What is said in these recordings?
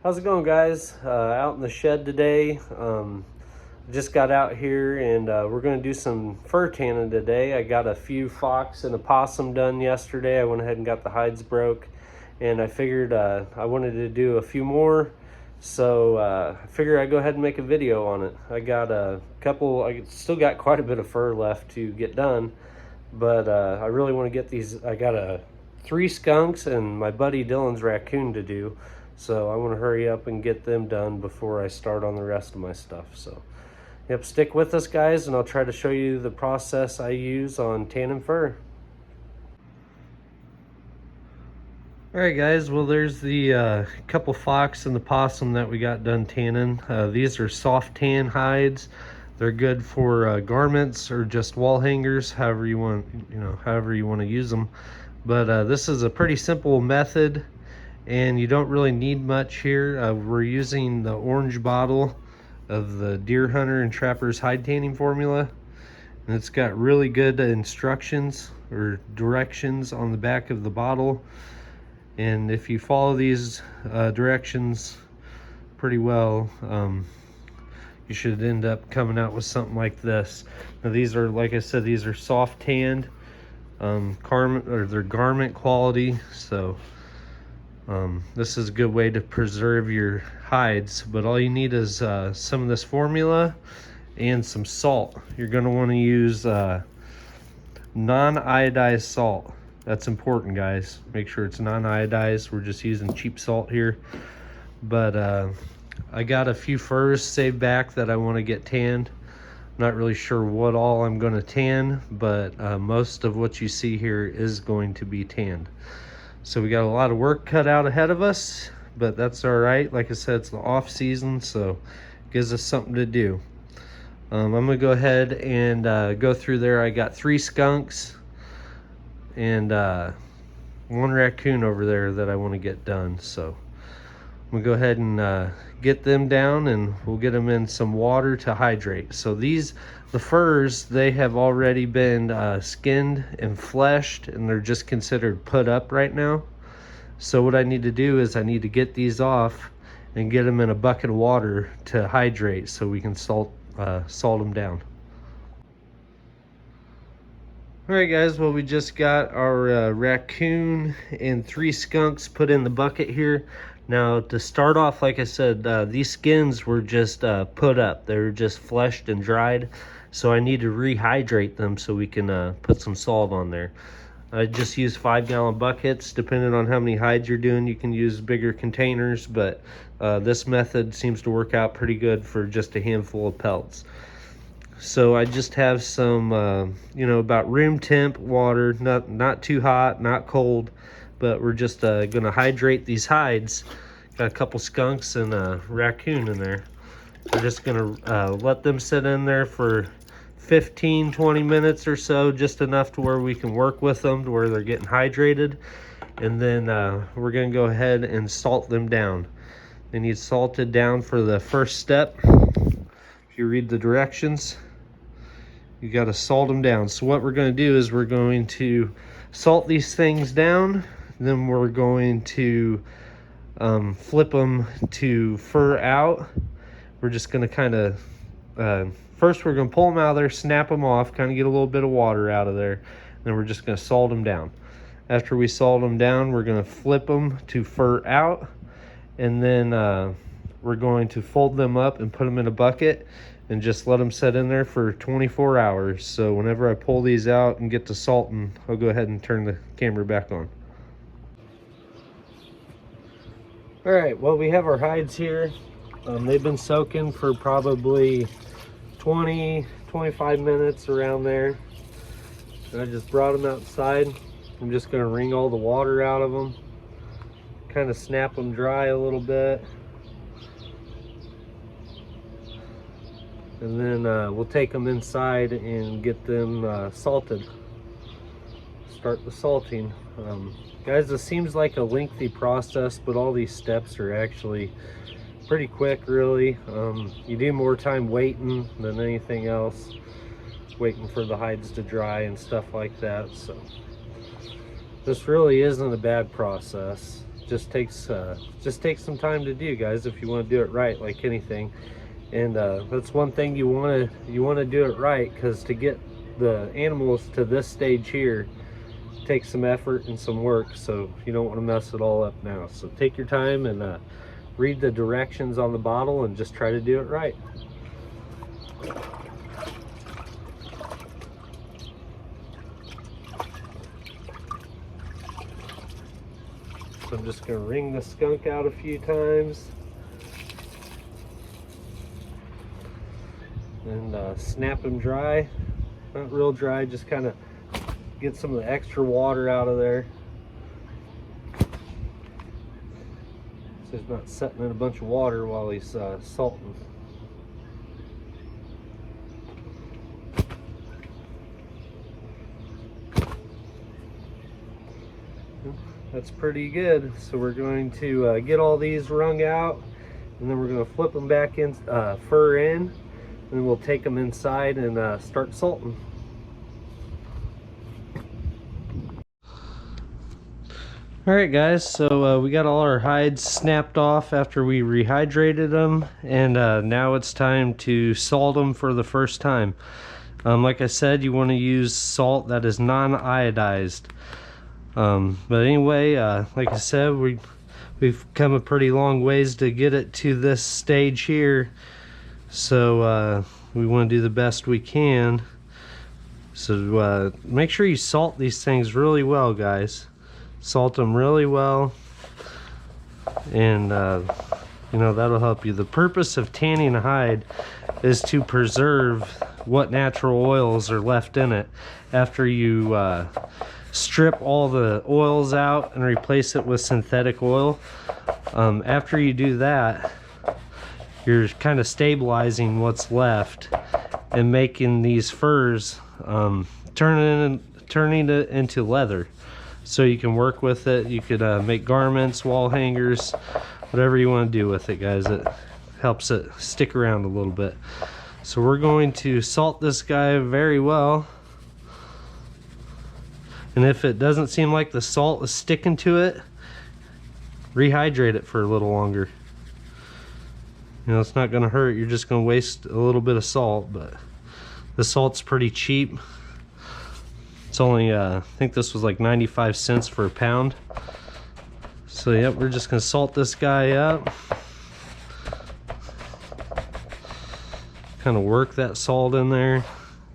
How's it going, guys? Out in the shed today. Just got out here and we're going to do some fur tanning today. I got a few fox and a possum done yesterday. I went ahead and got the hides broke, and I figured I wanted to do a few more, so I figured I'd go ahead and make a video on it. I got a couple, I still got quite a bit of fur left to get done, but I really want to get these. I got three skunks and my buddy Dylan's raccoon to do, so I want to hurry up and get them done before I start on the rest of my stuff. So yep, stick with us, guys, and I'll try to show you the process I use on tanning fur. Alright, guys, well, there's the couple fox and the possum that we got done tanning. These are soft tan hides. They're good for garments or just wall hangers, however you want, however you want to use them. But this is a pretty simple method, and you don't really need much here. We're using the orange bottle of the Deer Hunter and Trapper's hide tanning formula, and it's got really good instructions or directions on the back of the bottle. And if you follow these directions pretty well, you should end up coming out with something like this. Now, these are, like I said, these are soft tanned, they're garment quality, so this is a good way to preserve your hides. But all you need is some of this formula and some salt. You're going to want to use non-iodized salt. That's important, guys. Make sure it's non-iodized. We're just using cheap salt here. But I got a few furs saved back that I want to get tanned. Not really sure what all I'm going to tan, but most of what you see here is going to be tanned. So we got a lot of work cut out ahead of us, but that's all right. Like I said, it's the off season, so it gives us something to do. I'm going to go ahead and go through there. I got 3 skunks and 1 raccoon over there that I want to get done. So I'm gonna go ahead and get them down, and we'll get them in some water to hydrate. So the furs, they have already been skinned and fleshed, and they're just considered put up right now. So what I need to do is I need to get these off and get them in a bucket of water to hydrate so we can salt them down. Alright, guys, well, we just got our raccoon and 3 skunks put in the bucket here. Now, to start off, like I said, these skins were just put up. They were just fleshed and dried, so I need to rehydrate them so we can put some salt on there. I just use 5-gallon buckets. Depending on how many hides you're doing, you can use bigger containers, but this method seems to work out pretty good for just a handful of pelts. So I just have some, about room temp water, not too hot, not cold, but we're just gonna hydrate these hides. Got a couple skunks and a raccoon in there. We're just gonna let them sit in there for 15-20 minutes or so, just enough to where we can work with them to where they're getting hydrated. And then we're gonna go ahead and salt them down. They need salted down for the first step. If you read the directions, you got to salt them down. So what we're going to do is we're going to salt these things down, then we're going to flip them to fur out. We're just going to kind of first we're going to pull them out of there, snap them off, kind of get a little bit of water out of there, and then we're just going to salt them down. After we salt them down, we're going to flip them to fur out, and then we're going to fold them up and put them in a bucket and just let them sit in there for 24 hours. So whenever I pull these out and get to salting, I'll go ahead and turn the camera back on. All right, well, we have our hides here. They've been soaking for probably 20-25 minutes around there. And I just brought them outside. I'm just gonna wring all the water out of them, kind of snap them dry a little bit. And then we'll take them inside and get them salted. Start the salting. Guys, this seems like a lengthy process, but all these steps are actually pretty quick, really. You do more time waiting than anything else, waiting for the hides to dry and stuff like that. So this really isn't a bad process. just takes some time to do, guys, if you want to do it right, like anything. And that's one thing you want to do it right, because to get the animals to this stage here takes some effort and some work, so you don't want to mess it all up now. So take your time and read the directions on the bottle and just try to do it right. So I'm just going to wring the skunk out a few times and snap them dry. Not real dry, just kind of get some of the extra water out of there, so he's not setting in a bunch of water while he's salting. That's pretty good. So we're going to get all these wrung out, and then we're going to flip them back in, fur in, and then we'll take them inside and start salting. Alright guys, so we got all our hides snapped off after we rehydrated them, and now it's time to salt them for the first time. Like I said, you want to use salt that is non-iodized. But anyway, like I said, we've come a pretty long ways to get it to this stage here, so we want to do the best we can. So make sure you salt these things really well, guys. Salt them really well, and you know, that'll help you. The purpose of tanning a hide is to preserve what natural oils are left in it after you strip all the oils out and replace it with synthetic oil. After you do that, you're kind of stabilizing what's left and making these furs turning it into leather, so you can work with it. You could make garments, wall hangers, whatever you want to do with it, guys. It helps it stick around a little bit. So we're going to salt this guy very well, and if it doesn't seem like the salt is sticking to it, rehydrate it for a little longer. You know, it's not going to hurt. You're just going to waste a little bit of salt, but the salt's pretty cheap. It's only, I think this was like 95 cents for a pound. So yep, we're just gonna salt this guy up. Kind of work that salt in there.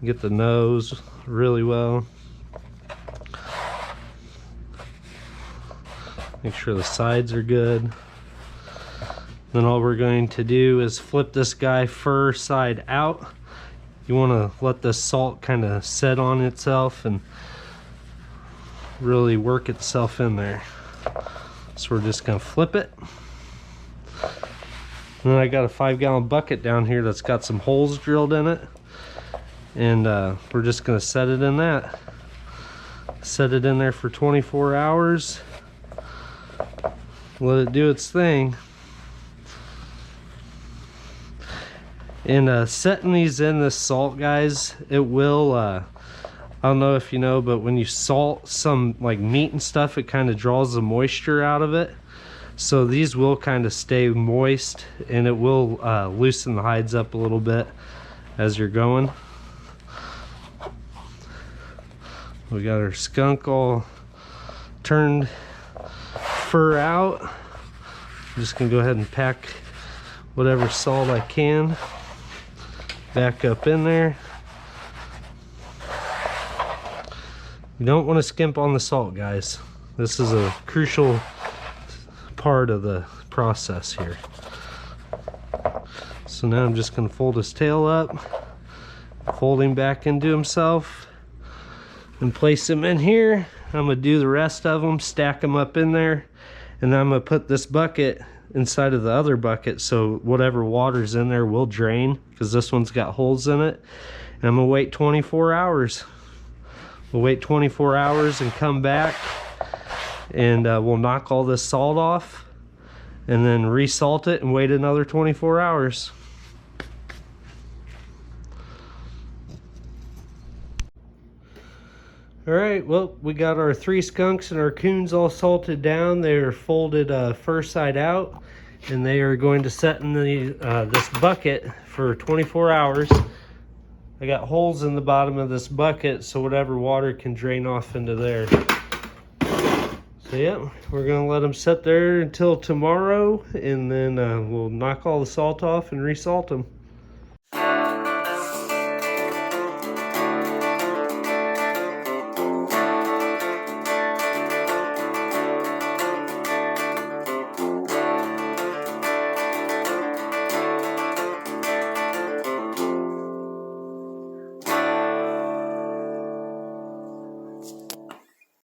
Get the nose really well. Make sure the sides are good. Then all we're going to do is flip this guy fur side out. You want to let the salt kind of set on itself and really work itself in there. So we're just going to flip it. And then I got a 5-gallon bucket down here that's got some holes drilled in it. And we're just going to set it in that. Set it in there for 24 hours. Let it do its thing. And setting these in this salt, guys, it will, I don't know if you know, but when you salt some like meat and stuff, it kind of draws the moisture out of it. So these will kind of stay moist, and it will loosen the hides up a little bit as you're going. We got our skunk all turned fur out. I'm just gonna go ahead and pack whatever salt I can back up in there. You don't want to skimp on the salt, guys. This is a crucial part of the process here. So now I'm just going to fold his tail up, fold him back into himself, and place him in here. I'm going to do the rest of them, stack them up in there, and then I'm going to put this bucket inside of the other bucket, so whatever water's in there will drain, because this one's got holes in it. And I'm gonna wait 24 hours. We'll wait 24 hours and come back, and we'll knock all this salt off and then resalt it and wait another 24 hours. All right, well, we got our 3 skunks and our coons all salted down. They're folded first side out, and they are going to set in the this bucket for 24 hours. I got holes in the bottom of this bucket so whatever water can drain off into there. So yeah, we're gonna let them sit there until tomorrow, and then we'll knock all the salt off and resalt them.